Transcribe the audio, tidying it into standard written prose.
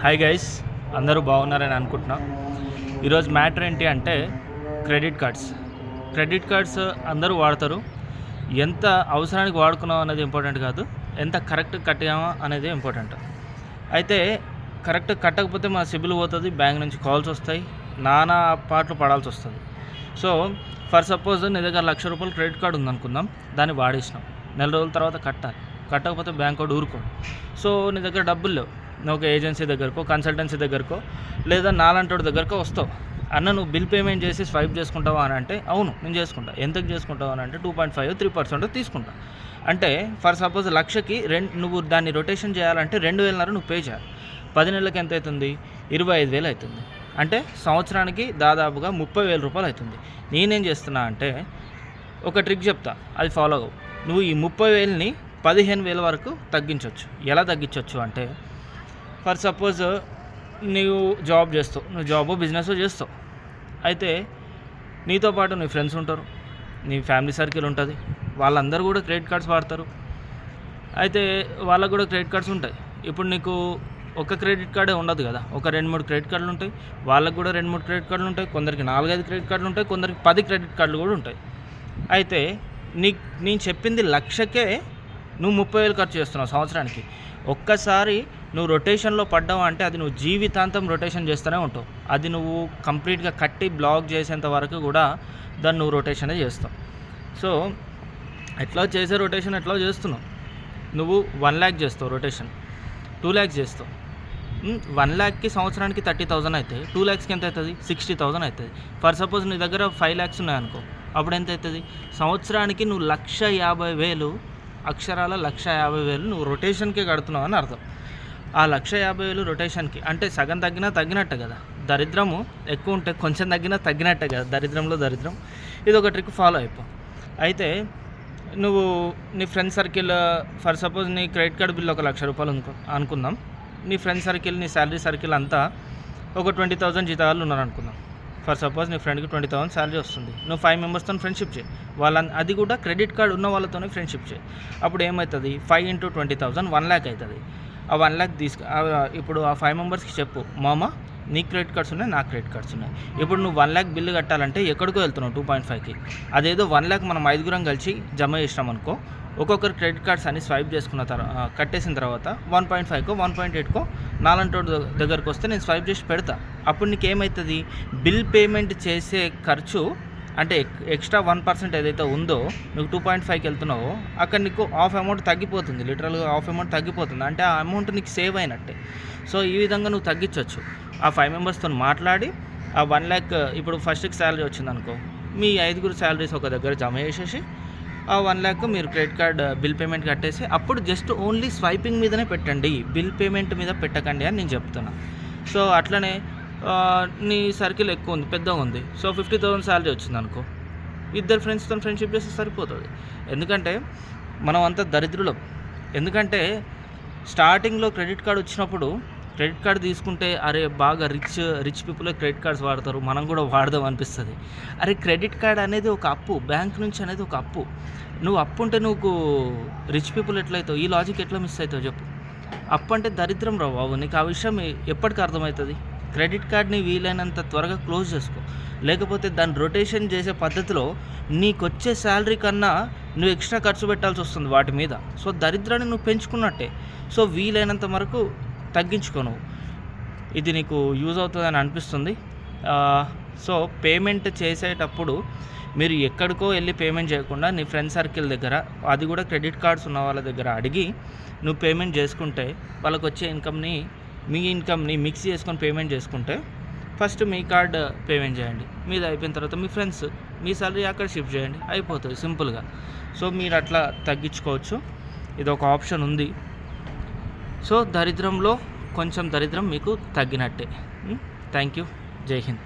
Hi guys, అందరూ బాగున్నారని అనుకుంటున్నా. ఈరోజు మ్యాటర్ ఏంటి అంటే క్రెడిట్ కార్డ్స్ అందరూ వాడతారు. ఎంత అవసరానికి వాడుకున్నాం అనేది ఇంపార్టెంట్ కాదు, ఎంత కరెక్ట్ కట్టామా అనేది ఇంపార్టెంట్. అయితే కరెక్ట్ కట్టకపోతే మా సిబిల్ పోతుంది, బ్యాంక్ నుంచి కాల్స్ వస్తాయి, నానా పాటలు పడాల్సి వస్తుంది. సో ఫర్ సపోజ్ నీ దగ్గర ₹1,00,000 క్రెడిట్ కార్డు ఉందనుకుందాం, దాన్ని వాడేసినాం. నెల రోజుల తర్వాత కట్టాలి. కట్టకపోతే బ్యాంక్ వాడు ఊరుకోడు. సో నీ దగ్గర డబ్బులు లేవు, నువ్వు ఒక ఏజెన్సీ దగ్గరకో కన్సల్టెన్సీ దగ్గరకో లేదా నాలంటోడి దగ్గరకో వస్తావు. అన్న నువ్వు బిల్ పేమెంట్ చేసి స్వైప్ చేసుకుంటావా అని అంటే అవును నేను చేసుకుంటా. ఎంతకు చేసుకుంటావు అని అంటే 2.5-3% తీసుకుంటా. అంటే ఫర్ సపోజ్ 1,00,000కి నువ్వు దాన్ని రొటేషన్ చేయాలంటే 2,500 నువ్వు పే చేయాలి. 10 నెలలకు ఎంత అవుతుంది? 25,000 అవుతుంది. అంటే సంవత్సరానికి దాదాపుగా ₹30,000 అవుతుంది. నేనేం చేస్తున్నా అంటే ఒక ట్రిక్ చెప్తా, అది ఫాలో అవ్వు. నువ్వు ఈ 30,000ని 15,000 వరకు తగ్గించవచ్చు. ఎలా తగ్గించవచ్చు అంటే ఫర్ సపోజ్ నువ్వు జాబ్ చేస్తావు, నువ్వు జాబో బిజినెస్ చేస్తావు. అయితే నీతో పాటు నీ ఫ్రెండ్స్ ఉంటారు, నీ ఫ్యామిలీ సర్కిల్ ఉంటుంది, వాళ్ళందరూ కూడా క్రెడిట్ కార్డ్స్ వాడతారు. అయితే వాళ్ళకు కూడా క్రెడిట్ కార్డ్స్ ఉంటాయి. ఇప్పుడు నీకు ఒక క్రెడిట్ కార్డే ఉండదు కదా, ఒక 2-3 క్రెడిట్ కార్డులు ఉంటాయి. వాళ్ళకు కూడా 2-3 క్రెడిట్ కార్డులు ఉంటాయి, కొందరికి 4-5 క్రెడిట్ కార్డులు ఉంటాయి, కొందరికి 10 క్రెడిట్ కార్డులు కూడా ఉంటాయి. అయితే నేను చెప్పింది 1,00,000కే నువ్వు 30,000 ఖర్చు చేస్తున్నావు సంవత్సరానికి. ఒక్కసారి నువ్వు రొటేషన్లో పడ్డావు అంటే అది నువ్వు జీవితాంతం రొటేషన్ చేస్తూనే ఉంటావు. అది నువ్వు కంప్లీట్గా కట్టి బ్లాక్ చేసేంత వరకు కూడా దాన్ని నువ్వు రొటేషనే చేస్తావు. సో ఎట్లా చేసే రొటేషన్ ఎట్లా చేస్తున్నావు. నువ్వు 1,00,000 చేస్తావు రొటేషన్, 2,00,000 చేస్తావు. 1,00,000కి సంవత్సరానికి 30,000 అవుతాయి. 2,00,000కి ఎంత అవుతుంది? 60,000 అవుతుంది. ఫర్ సపోజ్ నీ దగ్గర 5 lakhs ఉన్నాయనుకో, అప్పుడు ఎంత అవుతుంది? సంవత్సరానికి నువ్వు 1,50,000, అక్షరాల 1,50,000 నువ్వు రొటేషన్కే కడుతున్నావు అని అర్థం. ఆ 1,50,000 రొటేషన్కి అంటే సగం తగ్గినట్టే కదా. దరిద్రము ఎక్కువ ఉంటే కొంచెం తగ్గినట్టే కదా, దరిద్రంలో దరిద్రం. ఇది ఒక ట్రిక్ ఫాలో అయిపో. అయితే నువ్వు నీ ఫ్రెండ్ సర్కిల్ ఫర్ సపోజ్ నీ క్రెడిట్ కార్డ్ బిల్ ఒక ₹1,00,000 అనుకుందాం. నీ ఫ్రెండ్ సర్కిల్, నీ శాలరీ సర్కిల్ అంతా ఒక 20,000 జీతాలు ఉన్నారు అనుకుందాం. ఫర్ సపోజ్ నీ ఫ్రెండ్కి 20,000 శాలరీ వస్తుంది. నువ్వు 5 మెంబర్స్తో ఫ్రెండ్షిప్ చేయి. అది కూడా క్రెడిట్ కార్డ్ ఉన్న వాళ్ళతోనే ఫ్రెండ్షిప్ చేయి. అప్పుడు ఏమవుతుంది? 5 × 20,000 1,00,000 అవుతుంది. ఆ 1,00,000 ఇప్పుడు ఆ 5 మెంబర్స్కి చెప్పు, మామ నీ క్రెడిట్ కార్డ్స్ ఉన్నాయి, నా క్రెడిట్ కార్డ్స్ ఉన్నాయి. ఇప్పుడు నువ్వు 1,00,000 బిల్లు కట్టాలంటే ఎక్కడికో వెళ్తున్నావు 2.5కి. అదేదో 1,00,000 మనం 5గురం కలిసి జమ చేసినాం అనుకో, ఒక్కొక్కరు క్రెడిట్ కార్డ్స్ అని స్వైప్ చేసుకున్న తర్వాత కట్టేసిన తర్వాత 1.5కో 1.8కో నాలంటోడి దగ్గరకు వస్తే నేను స్వైప్ చేసి పెడతా. అప్పుడు నీకు ఏమవుతుంది? బిల్ పేమెంట్ చేసే ఖర్చు అంటే ఎక్స్ట్రా 1% ఏదైతే ఉందో, నువ్వు 2.5కి వెళ్తున్నావో అక్కడ నీకు హాఫ్ అమౌంట్ తగ్గిపోతుంది. లిటరల్గా హాఫ్ అమౌంట్ తగ్గిపోతుంది. అంటే ఆ అమౌంట్ నీకు సేవ్ అయినట్టే. సో ఈ విధంగా నువ్వు తగ్గించవచ్చు. ఆ 5 మెంబర్స్తో మాట్లాడి ఆ 1,00,000 ఇప్పుడు ఫస్ట్కి శాలరీ వచ్చిందనుకో, మీ 5గురు శాలరీస్ ఒక దగ్గర జమ చేసేసి ఆ 1,00,000 మీరు క్రెడిట్ కార్డ్ బిల్ పేమెంట్ కట్టేసి అప్పుడు జస్ట్ ఓన్లీ స్వైపింగ్ మీదనే పెట్టండి, బిల్ పేమెంట్ మీద పెట్టకండి అని నేను చెప్తున్నా. సో అట్లనే నీ సర్కిల్ ఎక్కువ ఉంది, పెద్దగా ఉంది. సో 50,000 శాలరీ వచ్చింది అనుకో, ఇద్దరు ఫ్రెండ్స్తో ఫ్రెండ్షిప్ చేస్తే సరిపోతుంది. ఎందుకంటే మనం అంతా దరిద్రులం. ఎందుకంటే స్టార్టింగ్లో క్రెడిట్ కార్డ్ వచ్చినప్పుడు క్రెడిట్ కార్డ్ తీసుకుంటే అరే బాగా రిచ్ పీపుల్ క్రెడిట్ కార్డ్స్ వాడతారు, మనం కూడా వాడదాం అనిపిస్తుంది. అరే క్రెడిట్ కార్డ్ అనేది ఒక అప్పు, బ్యాంక్ నుంచి అనేది ఒక అప్పు. నువ్వు అప్పు ఉంటే నువ్వు రిచ్ పీపుల్ ఎట్లయితావు? ఈ లాజిక్ ఎట్లా మిస్ అవుతావు చెప్పు? అప్పు అంటే దరిద్రం రా బాబు. నీకు ఆ విషయం ఎప్పటికీ అర్థమవుతుంది. క్రెడిట్ కార్డ్ని వీలైనంత త్వరగా క్లోజ్ చేసుకో. లేకపోతే దాన్ని రొటేషన్ చేసే పద్ధతిలో నీకు వచ్చే శాలరీ కన్నా నువ్వు ఎక్స్ట్రా ఖర్చు పెట్టాల్సి వస్తుంది వాటి మీద. సో దరిద్రాన్ని నువ్వు పెంచుకున్నట్టే. సో వీలైనంత వరకు తగ్గించుకోను. ఇది నీకు యూజ్ అవుతుందని అనిపిస్తుంది. సో పేమెంట్ చేసేటప్పుడు మీరు ఎక్కడికో వెళ్ళి పేమెంట్ చేయకుండా నీ ఫ్రెండ్ సర్కిల్ దగ్గర, అది కూడా క్రెడిట్ కార్డ్స్ ఉన్న వాళ్ళ దగ్గర అడిగి నువ్వు పేమెంట్ చేసుకుంటే వాళ్ళకి వచ్చే మీ ఇన్కమ్ని మిక్స్ చేసుకొని పేమెంట్ చేసుకుంటే ఫస్ట్ మీ కార్డ్ పేమెంట్ చేయండి, మీది అయిపోయిన తర్వాత మీ ఫ్రెండ్స్ మీ సాలరీ అక్కడ షిఫ్ట్ చేయండి, అయిపోతుంది సింపుల్గా. సో మీరు అట్లా తగ్గించుకోవచ్చు. ఇది ఒక ఆప్షన్ ఉంది. సో దరిద్రంలో కొంచెం దరిద్రం మీకు తగ్గినట్టే. Thank you. జై హింద్.